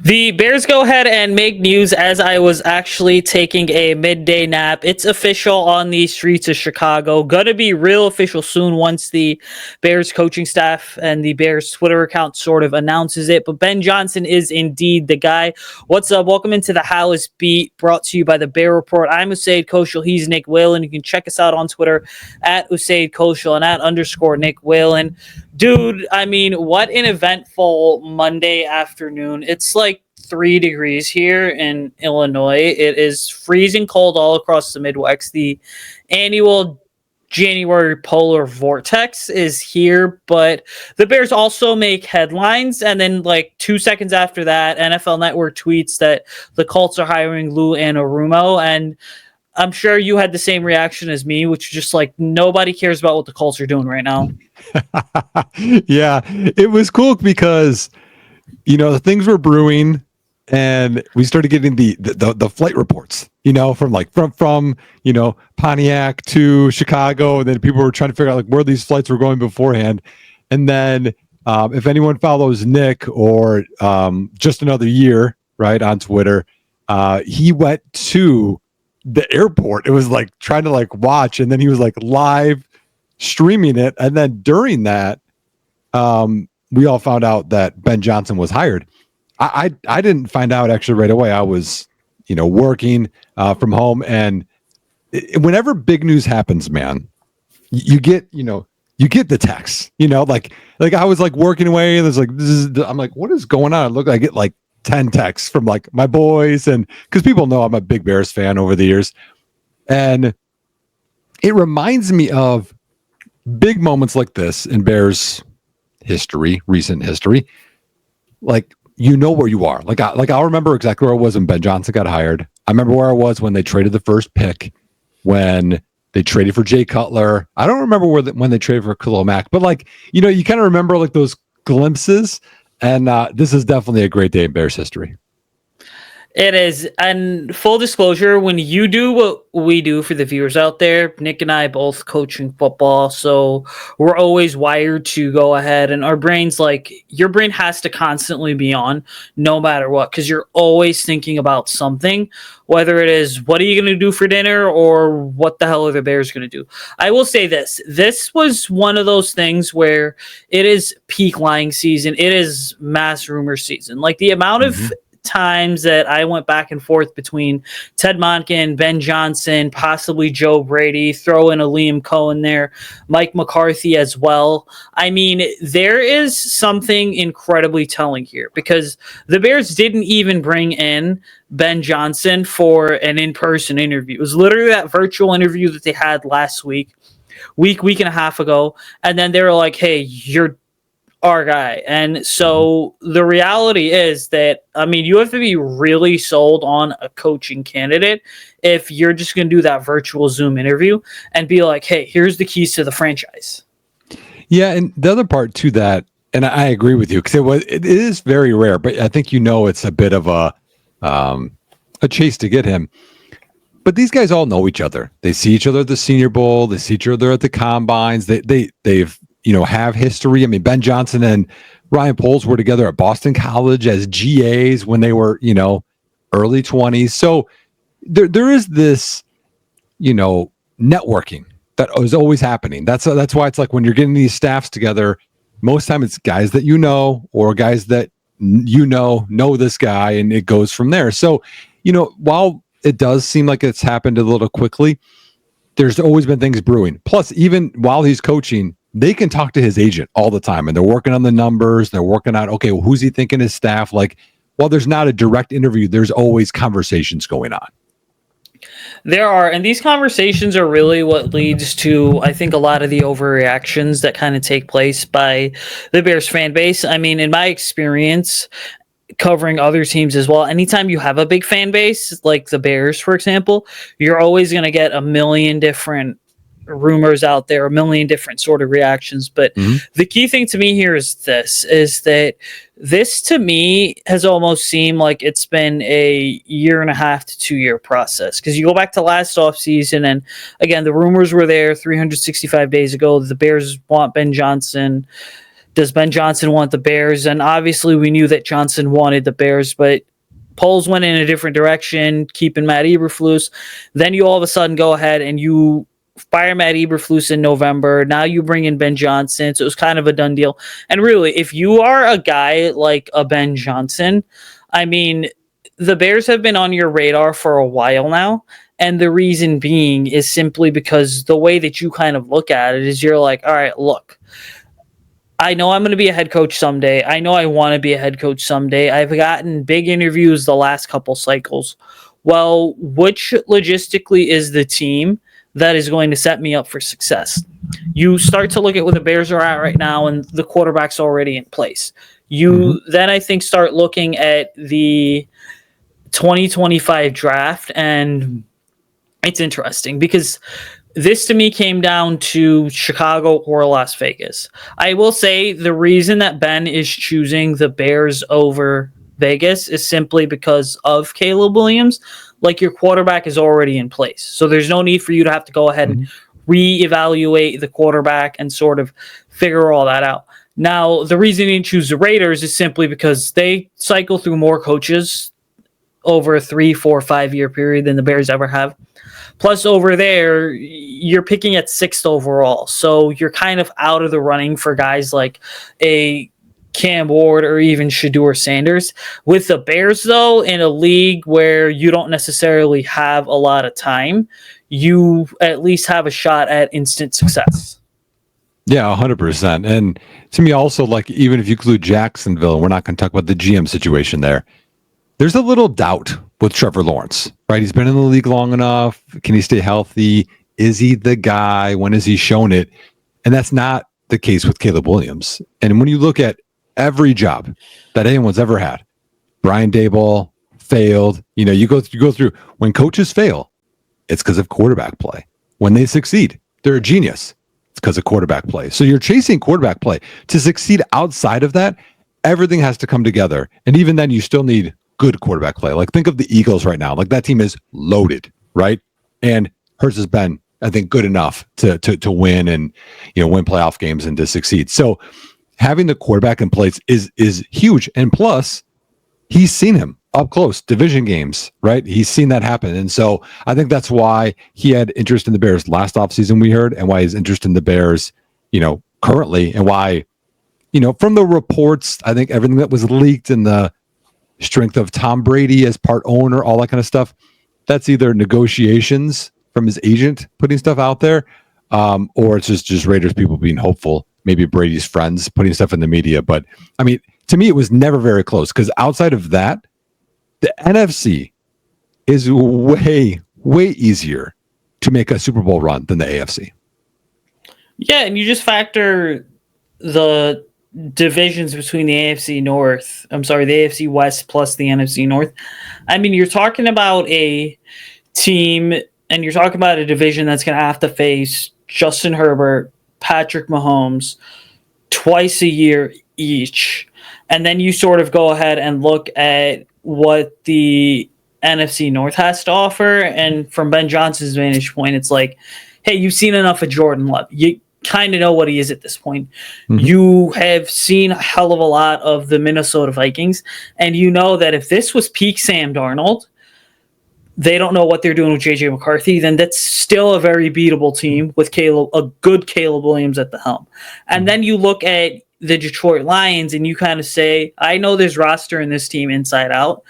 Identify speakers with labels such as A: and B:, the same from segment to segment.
A: The Bears go ahead and make news as I was actually taking a midday nap. It's official on the streets of Chicago. Gonna be real official soon once the Bears coaching staff and the Bears Twitter account sort of announces it. But Ben Johnson is indeed the guy. What's up? Welcome into the Halas Beat, brought to you by the Bear Report. I'm Usayd Koshul. He's Nick Whalen. You can check us out on Twitter at Usayd Koshul and at _Nick Whalen. Dude, I mean, what an eventful Monday afternoon. It's like 3 degrees here in Illinois. It is freezing cold all across the Midwest. The annual January polar vortex is here, but the Bears also make headlines. And then, like 2 seconds after that, NFL Network tweets that the Colts are hiring Lou Anarumo. And I'm sure you had the same reaction as me, which is just like nobody cares about what the Colts are doing right now.
B: Yeah, it was cool because, the things were brewing and we started getting the flight reports, from Pontiac to Chicago. And then people were trying to figure out where these flights were going beforehand. And then if anyone follows Nick or Just Another Year, right, on Twitter, he went to the airport. It was trying to watch, and then he was live streaming it. And then during that, we all found out that Ben Johnson was hired. I didn't find out actually right away. I was, working from home, and whenever big news happens, man, you get the text, I was working away, and there's I'm what is going on? I get 10 texts from my boys, and because people know I'm a big Bears fan over the years, and it reminds me of big moments like this in Bears history, recent history. Where you are. I'll remember exactly where I was when Ben Johnson got hired. I remember where I was when they traded the first pick, when they traded for Jay Cutler. I don't remember when they traded for Khalil Mack, but you kind of remember those glimpses. And this is definitely a great day in Bears history.
A: It is. And full disclosure, when you do what we do for the viewers out there, Nick and I both coaching football, so we're always wired to go ahead, and our brains, your brain has to constantly be on no matter what, because you're always thinking about something, whether it is what are you going to do for dinner or what the hell are the Bears going to do. I will say this was one of those things where it is peak lying season. It is mass rumor season. The amount of times that I went back and forth between Ted Monken, Ben Johnson, possibly Joe Brady, throw in a Liam Cohen there, Mike McCarthy as well. I mean, there is something incredibly telling here, because the Bears didn't even bring in Ben Johnson for an in-person interview. It was literally that virtual interview that they had last week and a half ago. And then they were like, hey, you're our guy. And so the reality is that, you have to be really sold on a coaching candidate if you're just going to do that virtual Zoom interview and be like, hey, here's the keys to the franchise.
B: Yeah. And the other part to that, and I agree with you, because it is very rare, but I think it's a bit of a chase to get him. But these guys all know each other. They see each other at the Senior Bowl. They see each other at the combines. They've have history. Ben Johnson and Ryan Poles were together at Boston College as GAs when they were, early 20s. So there is this, networking that is always happening. That's why it's when you're getting these staffs together, most time it's guys that or guys that know this guy, and it goes from there. So, while it does seem like it's happened a little quickly, there's always been things brewing. Plus, even while he's coaching, they can talk to his agent all the time, and they're working on the numbers. They're working on, okay, well, who's he thinking his staff? While there's not a direct interview, there's always conversations going on.
A: There are, and these conversations are really what leads to, I think, a lot of the overreactions that kind of take place by the Bears fan base. In my experience, covering other teams as well, anytime you have a big fan base, like the Bears, for example, you're always going to get a million different rumors out there, a million different sort of reactions. But the key thing to me here is that this to me has almost seemed like it's been a 1.5 to 2 year process. Because you go back to last offseason, and again, the rumors were there 365 days ago. The Bears want Ben Johnson Does Ben Johnson want the Bears? And obviously, we knew that Johnson wanted the Bears, but polls went in a different direction, keeping Matt Eberflus. Then you all of a sudden go ahead and you fire Matt Eberflus in November. Now you bring in Ben Johnson. So it was kind of a done deal. And really, if you are a guy like a Ben Johnson, I mean, the Bears have been on your radar for a while now. And the reason being is simply because the way that you kind of look at it is you're like, all right, look, I know I'm going to be a head coach someday. I know I want to be a head coach someday. I've gotten big interviews the last couple cycles. Well, which logistically is the team that is going to set me up for success? You start to look at where the Bears are at right now, and the quarterback's already in place. You then, I think, start looking at the 2025 draft, and it's interesting because this to me came down to Chicago or Las Vegas. I will say the reason that Ben is choosing the Bears over Vegas is simply because of Caleb Williams. Like, your quarterback is already in place. So there's no need for you to have to go ahead and reevaluate the quarterback and sort of figure all that out. Now, the reason he didn't choose the Raiders is simply because they cycle through more coaches over a 3, 4, 5 year period than the Bears ever have. Plus, over there, you're picking at 6th overall. So you're kind of out of the running for guys like a Cam Ward or even Shedeur Sanders. With the Bears, though, in a league where you don't necessarily have a lot of time, you at least have a shot at instant success.
B: Yeah, 100%. And to me also, like, even if you include Jacksonville, and we're not going to talk about the GM situation there, there's a little doubt with Trevor Lawrence, right? He's been in the league long enough. Can he stay healthy? Is he the guy? When has he shown it? And that's not the case with Caleb Williams. And when you look at every job that anyone's ever had, Brian Daboll failed. You know, you go through when coaches fail, it's because of quarterback play. When they succeed, they're a genius. It's because of quarterback play. So you're chasing quarterback play. To succeed outside of that, everything has to come together. And even then, you still need good quarterback play. Like, think of the Eagles right now. Like, that team is loaded, right? And Hurts has been, I think, good enough to win and, you know, win playoff games and to succeed. So having the quarterback in place is huge. And plus, he's seen him up close, division games, right? He's seen that happen. And so I think that's why he had interest in the Bears last offseason, we heard, and why he's interested in the Bears, you know, currently, and why, you know, from the reports, I think everything that was leaked in the strength of Tom Brady as part owner, all that kind of stuff, that's either negotiations from his agent putting stuff out there, or it's just Raiders people being hopeful, maybe Brady's friends putting stuff in the media. But I mean, to me, it was never very close, because outside of that, the NFC is way easier to make a Super Bowl run than the AFC.
A: Yeah, and you just factor the divisions between the AFC North, the AFC West plus the NFC North. I mean, you're talking about a team and you're talking about a division that's going to have to face Justin Herbert, Patrick Mahomes twice a year each. And then you sort of go ahead and look at what the NFC North has to offer. And from Ben Johnson's vantage point, it's like, hey, you've seen enough of Jordan Love. You kind of know what he is at this point. You have seen a hell of a lot of the Minnesota Vikings, and you know that if this was peak Sam Darnold, they don't know what they're doing with JJ McCarthy, then that's still a very beatable team with a good Caleb Williams at the helm. And then you look at the Detroit Lions and you kind of say, I know this roster and this team inside out.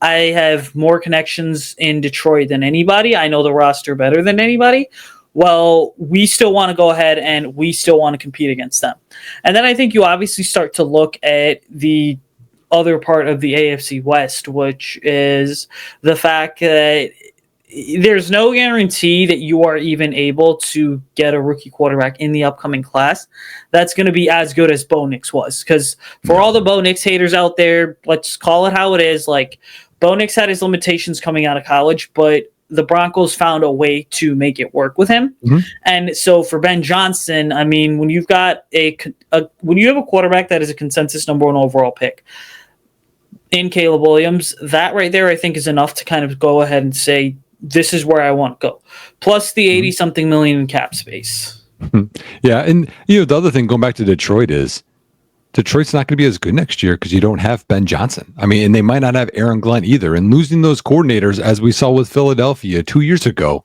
A: I have more connections in Detroit than anybody. I know the roster better than anybody. Well, we still want to go ahead and we still want to compete against them. And then I think you obviously start to look at the other part of the AFC West, which is the fact that there's no guarantee that you are even able to get a rookie quarterback in the upcoming class that's going to be as good as Bo Nix was. Because for all the Bo Nix haters out there, let's call it how it is. Like, Bo Nix had his limitations coming out of college, but the Broncos found a way to make it work with him. And so for Ben Johnson, I mean, when you've got when you have a quarterback that is a consensus number 1 overall pick in Caleb Williams, that right there, I think, is enough to kind of go ahead and say, this is where I want to go. Plus the 80-something million in cap space.
B: Yeah. And, you know, the other thing, going back to Detroit, is Detroit's not going to be as good next year because you don't have Ben Johnson. I mean, and they might not have Aaron Glenn either. And losing those coordinators, as we saw with Philadelphia 2 years ago,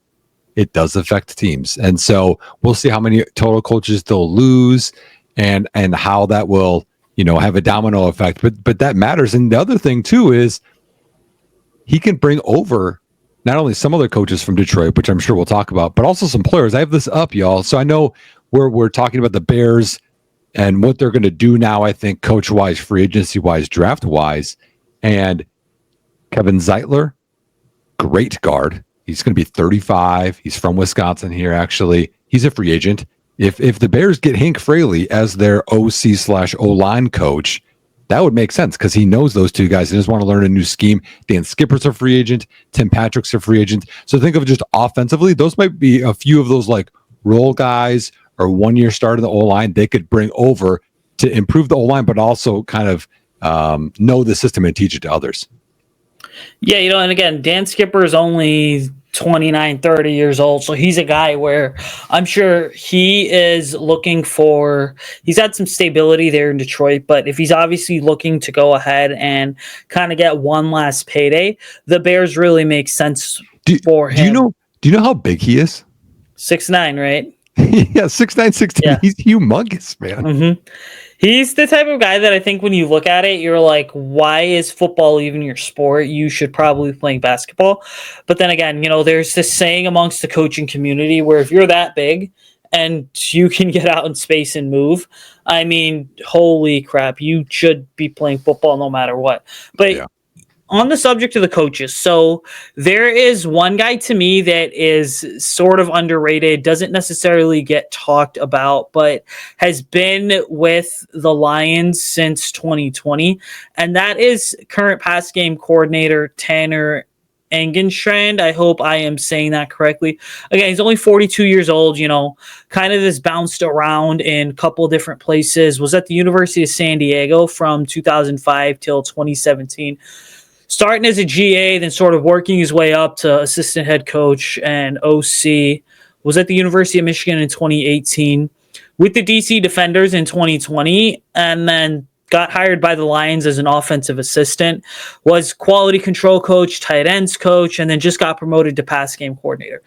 B: it does affect teams. And so we'll see how many total coaches they'll lose and how that will, have a domino effect. But that matters. And the other thing too is he can bring over not only some other coaches from Detroit, which I'm sure we'll talk about, but also some players. I have this up, y'all. So I know we're talking about the Bears and what they're going to do now, I think, coach-wise, free agency-wise, draft-wise. And Kevin Zeitler, great guard. He's going to be 35. He's from Wisconsin here, actually. He's a free agent. If the Bears get Hank Fraley as their OC/O-line coach, that would make sense because he knows those two guys. He just want to learn a new scheme. Dan Skipper's a free agent. Tim Patrick's a free agent. So think of it just offensively. Those might be a few of those like role guys or 1 year start of the O-line they could bring over to improve the O-line, but also kind of know the system and teach it to others.
A: Yeah, and again, Dan Skipper is only 29, 30 years old. So he's a guy where I'm sure he is he's had some stability there in Detroit, but if he's obviously looking to go ahead and kind of get one last payday, the Bears really make sense for him.
B: Do you know how big he is?
A: 6'9", right?
B: Yeah, 6'9", 6'10". Yeah. He's humongous, man.
A: Mm-hmm. He's the type of guy that I think when you look at it, you're like, why is football even your sport? You should probably be playing basketball. But then again, there's this saying amongst the coaching community where if you're that big and you can get out in space and move, I mean, holy crap, you should be playing football no matter what. But yeah. On the subject of the coaches, so there is one guy to me that is sort of underrated, doesn't necessarily get talked about, but has been with the Lions since 2020, and that is current pass game coordinator Tanner Engenstrand. I hope I am saying that correctly. Again, he's only 42 years old, kind of has bounced around in a couple different places, was at the University of San Diego from 2005 till 2017. Starting as a GA, then sort of working his way up to assistant head coach and OC. Was at the University of Michigan in 2018, with the DC Defenders in 2020, and then got hired by the Lions as an offensive assistant, was quality control coach, tight ends coach, and then just got promoted to pass game coordinator.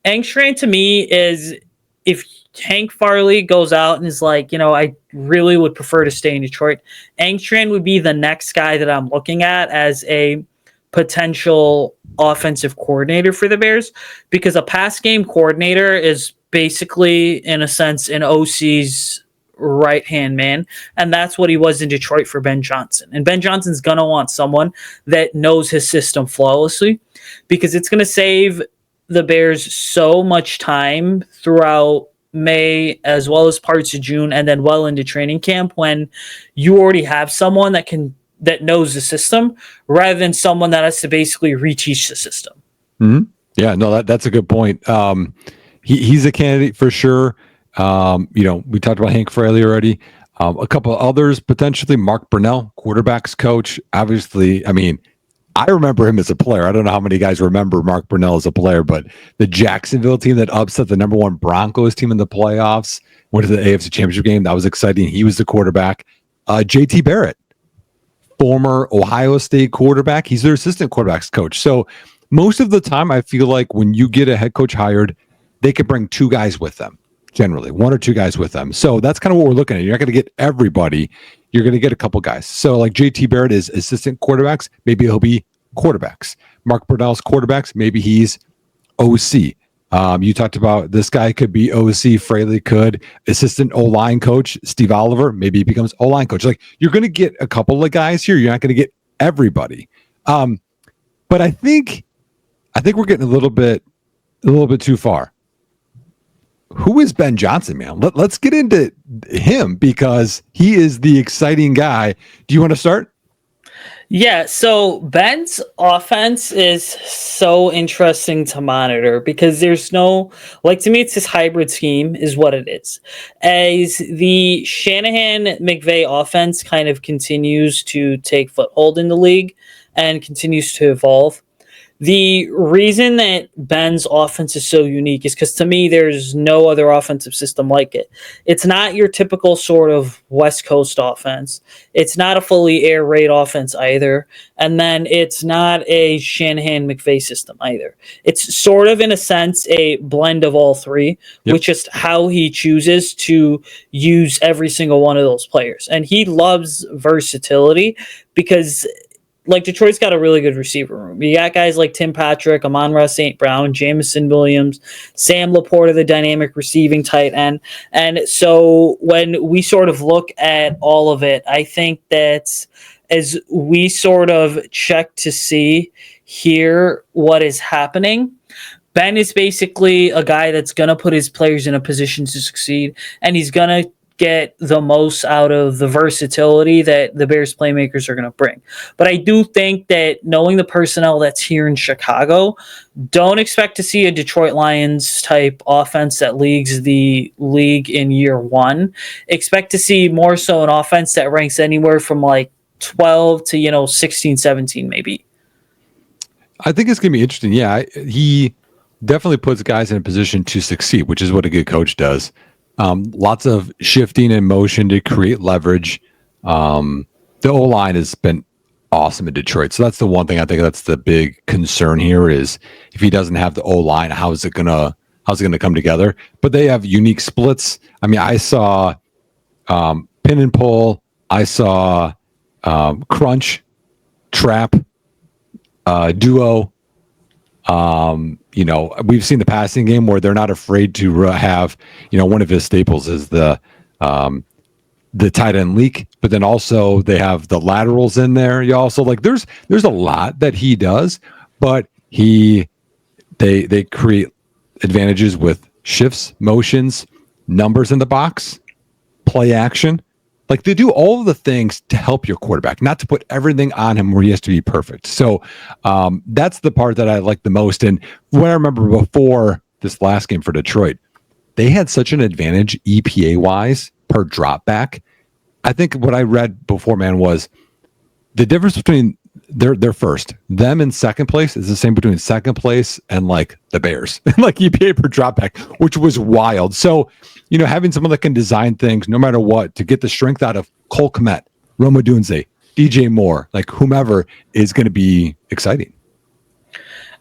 A: Engstrand to me is, if Hank Farley goes out and is like, I really would prefer to stay in Detroit, Engstrand would be the next guy that I'm looking at as a potential offensive coordinator for the Bears, because a pass game coordinator is basically, in a sense, an OC's right-hand man, and that's what he was in Detroit for Ben Johnson. And Ben Johnson's going to want someone that knows his system flawlessly, because it's going to save the Bears so much time throughout May as well as parts of June and then well into training camp when you already have someone that knows the system rather than someone that has to basically reteach the system.
B: Mm-hmm. Yeah, no, that's a good point. He's a candidate for sure. We talked about Hank Fraley already. A couple of others potentially. Mark Brunell, quarterbacks coach. Obviously, I remember him as a player. I don't know how many guys remember Mark Brunell as a player, but the Jacksonville team that upset the number one Broncos team in the playoffs, went to the AFC Championship game. That was exciting. He was the quarterback. JT Barrett, former Ohio State quarterback. He's their assistant quarterbacks coach. So most of the time, I feel like when you get a head coach hired, they could bring two guys with them, generally, one or two guys with them. So that's kind of what we're looking at. You're not going to get everybody. You're going to get a couple guys. So like JT Barrett is assistant quarterbacks. Maybe he'll be quarterbacks. Mark Brunell's quarterbacks. Maybe he's OC. You talked about this guy could be OC. Fraley could. Assistant O-line coach, Steve Oliver. Maybe he becomes O-line coach. Like, you're going to get a couple of guys here. You're not going to get everybody. But I think we're getting a little bit too far. Who is Ben Johnson, man? Let's get into him because he is the exciting guy. Do you want to start?
A: Yeah, so Ben's offense is so interesting to monitor because there's to me, it's this hybrid scheme is what it is. As the Shanahan-McVay offense kind of continues to take foothold in the league and continues to evolve, The reason that Ben's offense is so unique is because to me, there's no other offensive system like it. It's not your typical sort of West Coast offense. It's not a fully air raid offense either. And then it's not a Shanahan McVay system either. It's sort of, in a sense, a blend of all three,
B: Yep.
A: with just how he chooses to use every single one of those players. And he loves versatility because like Detroit's got a really good receiver room. You got guys like Tim Patrick, Amon-Ra St. Brown, Jamison Williams, Sam Laporta, the dynamic receiving tight end. And so when we sort of look at all of it, I think that as we sort of check to see here what is happening, Ben is basically a guy that's going to put his players in a position to succeed, and he's going to get the most out of the versatility that the Bears playmakers are going to bring. But I do think that knowing the personnel that's here in Chicago, don't expect to see a Detroit Lions type offense that leads the league in year one. Expect to see more so an offense that ranks anywhere from like 12 to 16, 17 maybe.
B: I think it's going to be interesting. Yeah, he definitely puts guys in a position to succeed, which is what a good coach does. Lots of shifting and motion to create leverage. The O-line has been awesome in Detroit. So that's the one thing I think that's the big concern here is if he doesn't have the O-line, how's it gonna come together? But they have unique splits. I mean, I saw pin and pull, I saw crunch, trap, duo. We've seen the passing game where they're not afraid to have, one of his staples is the tight end leak, but then also they have the laterals in there. You also there's a lot that he does, but they create advantages with shifts, motions, numbers in the box, play action. Like they do all of the things to help your quarterback, not to put everything on him where he has to be perfect. So that's the part that I like the most. And what I remember before this last game for Detroit, they had such an advantage EPA wise per drop back. I think what I read before, man, was the difference between their first, them in second place is the same between second place and like the Bears, like EPA per drop back, which was wild. So, having someone that can design things no matter what to get the strength out of Cole Kmet, Rome Odunze, DJ Moore, like whomever is going to be exciting.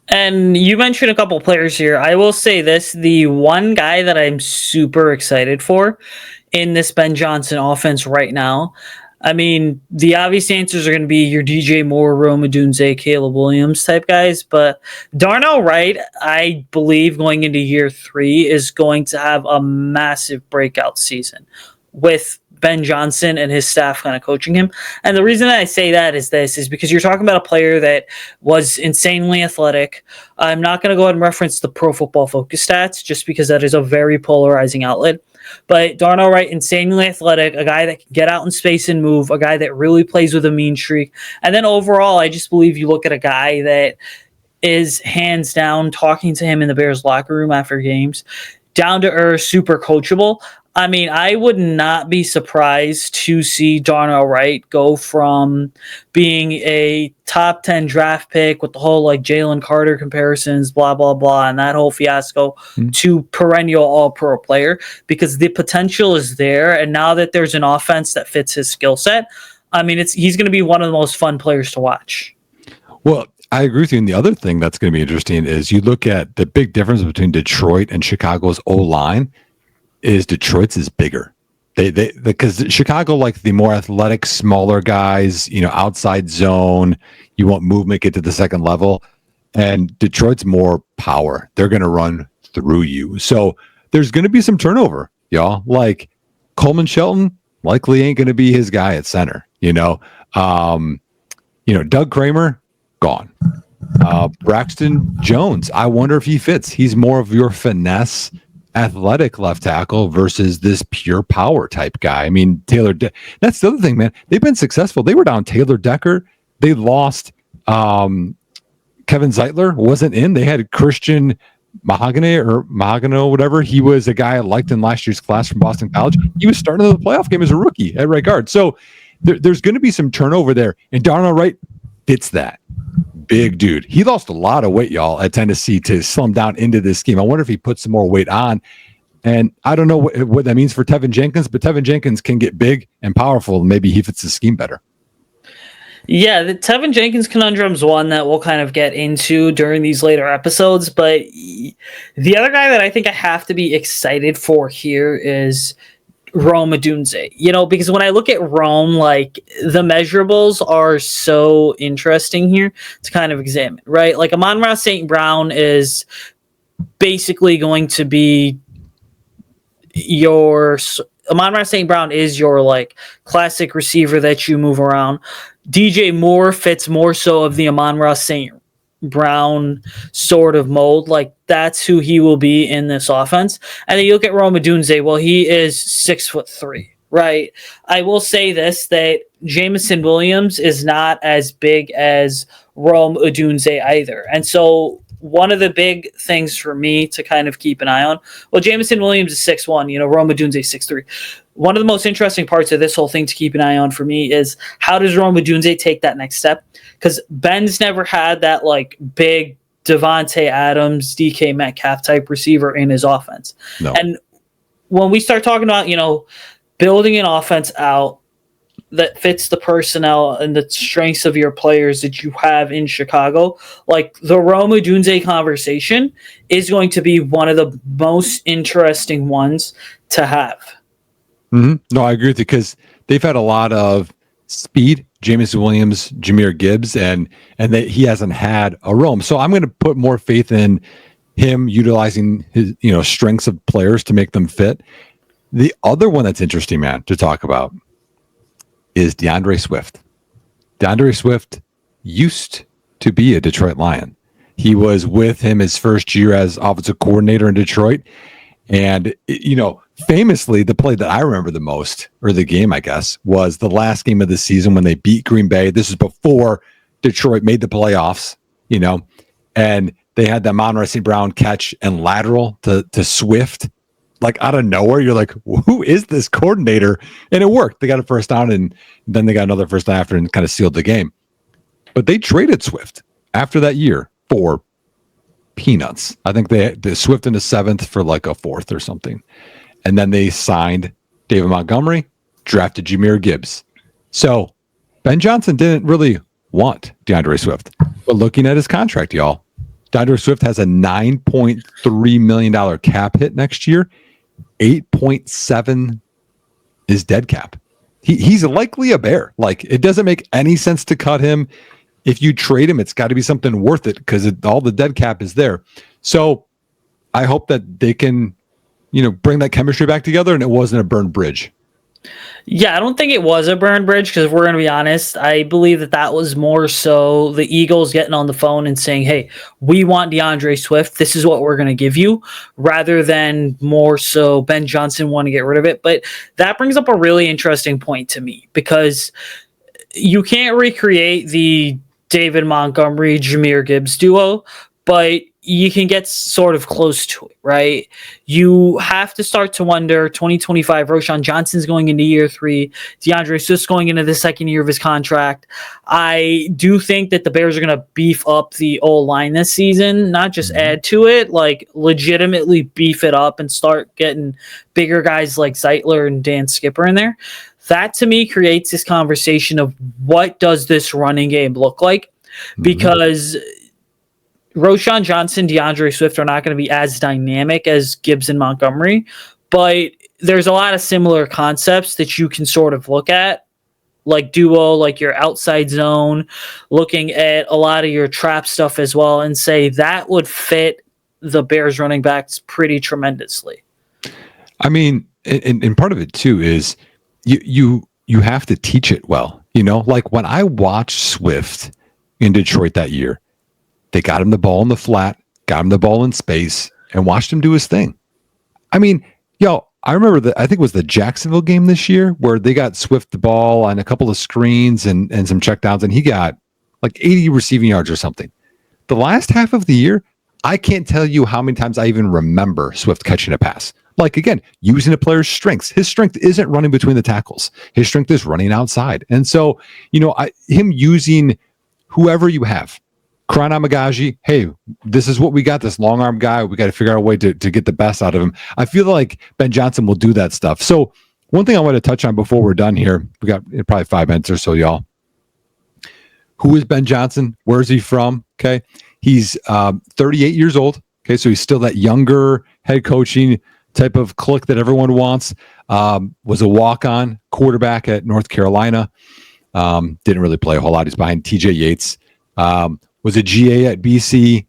A: And you mentioned a couple players here. I will say this, the one guy that I'm super excited for in this Ben Johnson offense right now, I mean, the obvious answers are going to be your DJ Moore, Rome Odunze, Caleb Williams type guys. But Darnell Wright, I believe going into year 3 is going to have a massive breakout season with Ben Johnson and his staff kind of coaching him. And the reason that I say that is because you're talking about a player that was insanely athletic. I'm not going to go ahead and reference the Pro Football Focus stats just because that is a very polarizing outlet. But Darnell Wright, insanely athletic, a guy that can get out in space and move, a guy that really plays with a mean streak. And then overall, I just believe you look at a guy that is hands down, talking to him in the Bears locker room after games, down to earth, super coachable. I mean, I would not be surprised to see Darnell Wright go from being a top 10 draft pick with the whole like Jalen Carter comparisons, blah, blah, blah, and that whole fiasco to perennial all-pro player because the potential is there. And now that there's an offense that fits his skill set, I mean, he's going to be one of the most fun players to watch.
B: Well, I agree with you. And the other thing that's going to be interesting is you look at the big difference between Detroit and Chicago's O-line is Detroit's is bigger. They because Chicago, like the more athletic, smaller guys, outside zone, you want movement, get to the second level. And Detroit's more power. They're going to run through you. So there's going to be some turnover, y'all. Like Coleman Shelton likely ain't going to be his guy at center, Doug Kramer, gone. Braxton Jones, I wonder if he fits. He's more of your finesse, athletic left tackle versus this pure power type guy. I mean, that's the other thing, man. They've been successful. They were down Taylor Decker. They lost Kevin Zeitler, wasn't in. They had Christian Mahogano, whatever. He was a guy I liked in last year's class from Boston College. He was starting the playoff game as a rookie at right guard. So there's going to be some turnover there. And Darnell Wright fits that. big dude. He lost a lot of weight, y'all, at Tennessee to slim down into this scheme. I wonder if he puts some more weight on. And I don't know what that means for Tevin Jenkins, but Tevin Jenkins can get big and powerful, and maybe he fits the scheme better.
A: Yeah, the Tevin Jenkins conundrum's one that we'll kind of get into during these later episodes. But the other guy that I think I have to be excited for here is Rome Odunze. Because when I look at Rome, like the measurables are so interesting here to kind of examine, right? Like Amon-Ra St. Brown is basically going to be Amon-Ra St. Brown is your like classic receiver that you move around. DJ Moore fits more so of the Amon-Ra St. Brown sort of mold. Like that's who he will be in this offense. And then you look at Rome Odunze. Well, he is 6'3", right? I will say this, that Jameson Williams is not as big as Rome Odunze either. And so one of the big things for me to kind of keep an eye on, well, Jameson Williams is 6'1", Rome Odunze is 6'3". One of the most interesting parts of this whole thing to keep an eye on for me is how does Rome Odunze take that next step? Because Ben's never had that like big Devontae Adams, DK Metcalf type receiver in his offense.
B: No.
A: And when we start talking about, building an offense out that fits the personnel and the strengths of your players that you have in Chicago, like the Rome Odunze conversation is going to be one of the most interesting ones to have.
B: Mm-hmm. No, I agree with you because they've had a lot of speed, Jameson Williams, Jahmyr Gibbs, and he hasn't had a Rome. So I'm going to put more faith in him utilizing his, strengths of players to make them fit. The other one that's interesting, man, to talk about is DeAndre Swift. DeAndre Swift used to be a Detroit Lion. He was with him his first year as offensive coordinator in Detroit. And, famously, the play that I remember the most, or the game, I guess, was the last game of the season when they beat Green Bay. This is before Detroit made the playoffs, and they had that Amon-Ra St. Brown catch and lateral to Swift. Like out of nowhere, you're like, who is this coordinator? And it worked. They got a first down, and then they got another first down after and kind of sealed the game. But they traded Swift after that year for peanuts. I think they Swift in the 7th for like a 4th or something. And then they signed David Montgomery, drafted Jahmyr Gibbs. So Ben Johnson didn't really want DeAndre Swift. But looking at his contract, y'all, DeAndre Swift has a $9.3 million cap hit next year. 8.7 is dead cap. He's likely a Bear. Like, it doesn't make any sense to cut him. If you trade him, it's got to be something worth it because all the dead cap is there. So I hope that they can, bring that chemistry back together and it wasn't a burned bridge.
A: Yeah, I don't think it was a burned bridge because if we're going to be honest, I believe that was more so the Eagles getting on the phone and saying, hey, we want DeAndre Swift. This is what we're going to give you, rather than more so Ben Johnson wanting to get rid of it. But that brings up a really interesting point to me because you can't recreate the David Montgomery, Jahmyr Gibbs duo, but you can get sort of close to it, right? You have to start to wonder, 2025, Roschon Johnson's going into year 3, DeAndre Swift's going into the second year of his contract. I do think that the Bears are going to beef up the O-line this season, not just add to it, like legitimately beef it up and start getting bigger guys like Zeitler and Dan Skipper in there. That to me creates this conversation of what does this running game look like? Because Roschon Johnson, DeAndre Swift are not going to be as dynamic as Gibbs and Montgomery, but there's a lot of similar concepts that you can sort of look at, like duo, like your outside zone, looking at a lot of your trap stuff as well, and say that would fit the Bears running backs pretty tremendously.
B: I mean, and part of it too is you have to teach it well. Like when I watched Swift in Detroit that year, they got him the ball in the flat, got him the ball in space, and watched him do his thing. I mean, I remember I think it was the Jacksonville game this year where they got Swift the ball on a couple of screens and some checkdowns, and he got like 80 receiving yards or something. The last half of the year, I can't tell you how many times I even remember Swift catching a pass. Like, again, using a player's strengths. His strength isn't running between the tackles. His strength is running outside. And so, him using whoever you have, Karan Amagaji, hey, this is what we got, this long arm guy. We got to figure out a way to get the best out of him. I feel like Ben Johnson will do that stuff. So one thing I want to touch on before we're done here, we got probably 5 minutes or so, y'all. Who is Ben Johnson? Where is he from? Okay. He's 38 years old. Okay. So he's still that younger head coaching type of clique that everyone wants. Was a walk-on quarterback at North Carolina. Didn't really play a whole lot. He's behind TJ Yates. Was a GA at BC.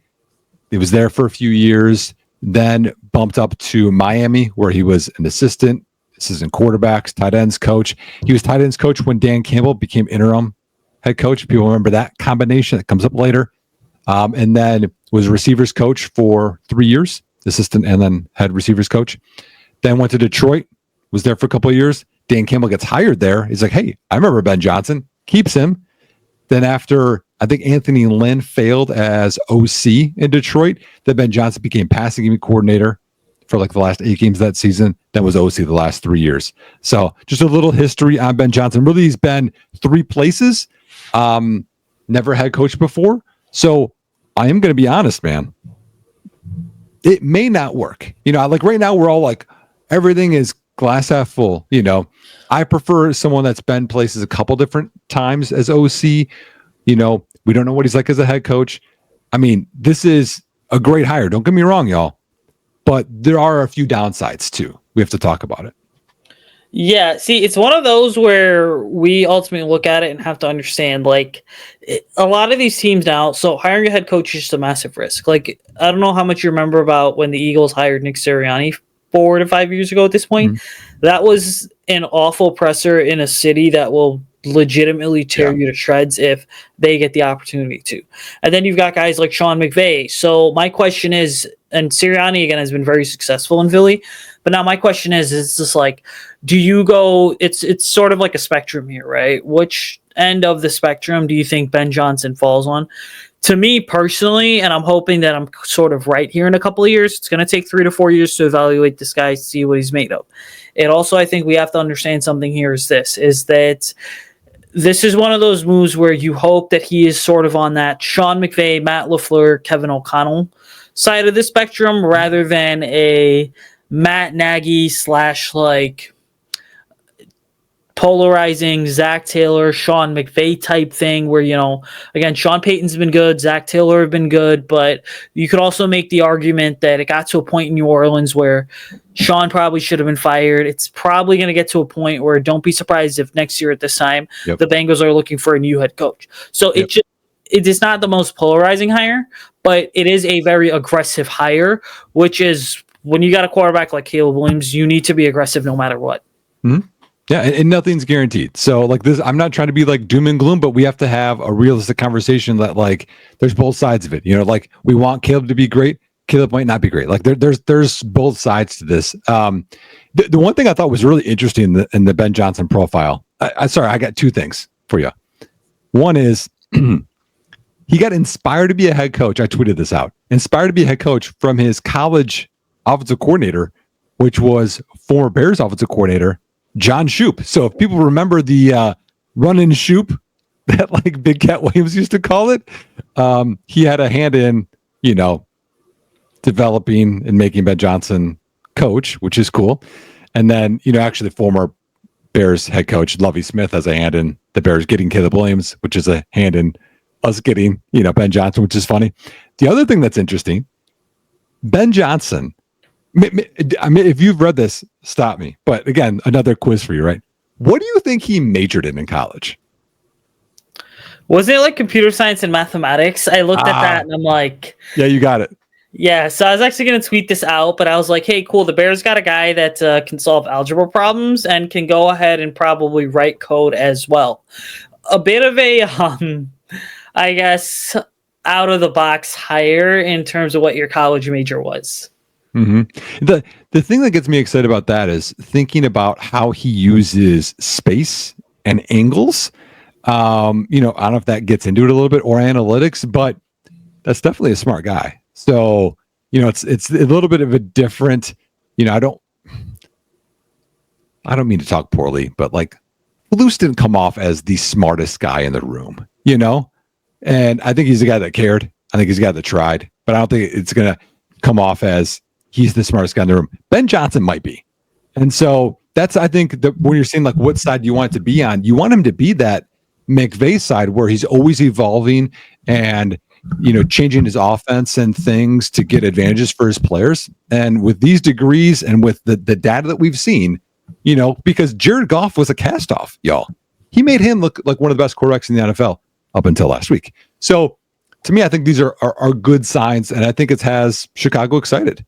B: He was there for a few years, then bumped up to Miami, where he was an assistant quarterbacks, tight ends coach. He was tight ends coach when Dan Campbell became interim head coach. People remember that combination that comes up later. And then was receivers coach for 3 years, assistant and then head receivers coach. Then went to Detroit, was there for a couple of years. Dan Campbell gets hired there. He's like, hey, I remember Ben Johnson, keeps him. Then after, I think Anthony Lynn failed as OC in Detroit, then Ben Johnson became passing game coordinator for like the last 8 games of that season, then was OC the last 3 years. So just a little history on Ben Johnson. Really, he's been 3 places, never head coach before. So I am going to be honest, man. It may not work. Like right now we're all like, everything is glass half full. I prefer someone that's been places a couple different times as OC. We don't know what he's like as a head coach. I mean, this is a great hire. Don't get me wrong, y'all. But there are a few downsides too. We have to talk about it.
A: Yeah, see, it's one of those where we ultimately look at it and have to understand, like, a lot of these teams now, so hiring a head coach is just a massive risk. Like, I don't know how much you remember about when the Eagles hired Nick Sirianni 4 to 5 years ago at this point. Mm-hmm. That was an awful presser in a city that will legitimately tear you to shreds if they get the opportunity to. And then you've got guys like Sean McVay. So my question is, and Sirianni again has been very successful in Philly, but now my question is just like, do you go, it's sort of like a spectrum here, right? Which end of the spectrum do you think Ben Johnson falls on? To me personally, and I'm hoping that I'm sort of right here in a couple of years, it's going to take 3 to 4 years to evaluate this guy, see what he's made of. It also, I think we have to understand something here is that this is one of those moves where you hope that he is sort of on that Sean McVay, Matt LaFleur, Kevin O'Connell side of the spectrum rather than a Matt Nagy / like polarizing Zach Taylor, Sean McVay type thing where, again, Sean Payton's been good, Zach Taylor have been good, but you could also make the argument that it got to a point in New Orleans where Sean probably should have been fired. It's probably going to get to a point where don't be surprised if next year at this time, the Bengals are looking for a new head coach. So it is not the most polarizing hire, but it is a very aggressive hire, which is when you got a quarterback like Caleb Williams, you need to be aggressive no matter what.
B: Mm-hmm. Yeah, and nothing's guaranteed. So like this, I'm not trying to be like doom and gloom, but we have to have a realistic conversation that like there's both sides of it. Like we want Caleb to be great. Caleb might not be great. Like there's both sides to this. The one thing I thought was really interesting in the Ben Johnson profile. I got 2 things for you. One is he got inspired to be a head coach. I tweeted this out. Inspired to be a head coach from his college offensive coordinator, which was former Bears offensive coordinator John Shoop. So if people remember the run and Shoop that like Big Cat Williams used to call it, he had a hand in, developing and making Ben Johnson coach, which is cool. And then, actually the former Bears head coach Lovie Smith has a hand in the Bears getting Caleb Williams, which is a hand in us getting, Ben Johnson, which is funny. The other thing that's interesting, Ben Johnson, I mean, if you've read this, stop me. But again, another quiz for you, right? What do you think he majored in college?
A: Wasn't it like computer science and mathematics? I looked at that and I'm like...
B: Yeah, you got it.
A: Yeah, so I was actually going to tweet this out, but I was like, hey, cool, the Bears got a guy that can solve algebra problems and can go ahead and probably write code as well. A bit of a, I guess, out-of-the-box hire in terms of what your college major was.
B: Mm-hmm. The thing that gets me excited about that is thinking about how he uses space and angles. I don't know if that gets into it a little bit or analytics, but that's definitely a smart guy. So, it's a little bit of a different, I don't mean to talk poorly, but like Luce didn't come off as the smartest guy in the room, And I think he's a guy that cared. I think he's a guy that tried, but I don't think it's going to come off as he's the smartest guy in the room. Ben Johnson might be. And so that's, I think, when you're saying like what side you want it to be on, you want him to be that McVay side where he's always evolving and, changing his offense and things to get advantages for his players. And with these degrees and with the data that we've seen, because Jared Goff was a cast off, y'all. He made him look like one of the best quarterbacks in the NFL up until last week. So to me, I think these are good signs, and I think it has Chicago excited.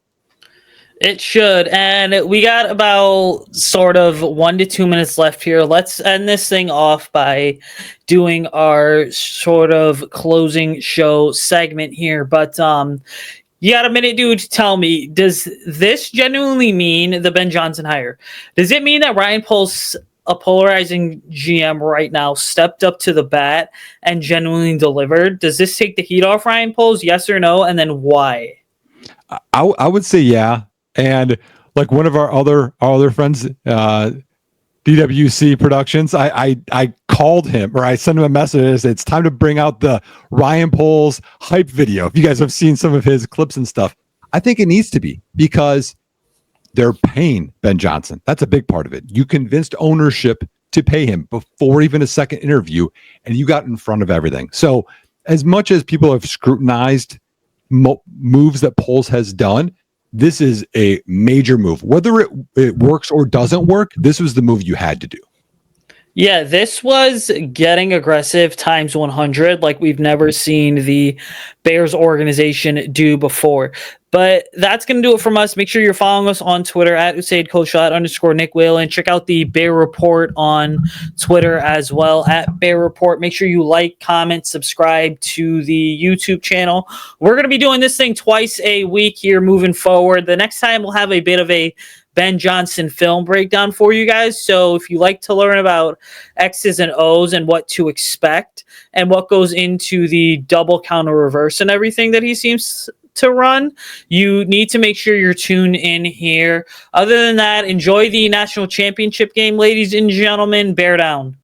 A: It should. And we got about sort of 1 to 2 minutes left here. Let's end this thing off by doing our sort of closing show segment here. But you got a minute, dude, to tell me, does this genuinely mean the Ben Johnson hire? Does it mean that Ryan Poles, a polarizing GM right now, stepped up to the bat and genuinely delivered? Does this take the heat off Ryan Poles? Yes or no? And then why?
B: I would say yeah. And like one of our other friends, DWC Productions, I called him, or I sent him a message and said, it's time to bring out the Ryan Poles hype video. If you guys have seen some of his clips and stuff, I think it needs to be, because they're paying Ben Johnson. That's a big part of it. You convinced ownership to pay him before even a second interview, and you got in front of everything. So as much as people have scrutinized moves that Poles has done, this is a major move. Whether it works or doesn't work, this was the move you had to do.
A: Yeah, this was getting aggressive times 100, like we've never seen the Bears organization do before. But that's going to do it from us. Make sure you're following us on Twitter at Usayd Koshul _Nick Whalen. Check out the Bear Report on Twitter as well at Bear Report. Make sure you like, comment, subscribe to the YouTube channel. We're going to be doing this thing twice a week here moving forward. The next time we'll have a bit of a Ben Johnson film breakdown for you guys. So if you like to learn about X's and O's and what to expect and what goes into the double counter reverse and everything that he seems to run, you need to make sure you're tuned in here. Other than that, enjoy the national championship game, ladies and gentlemen. Bear down.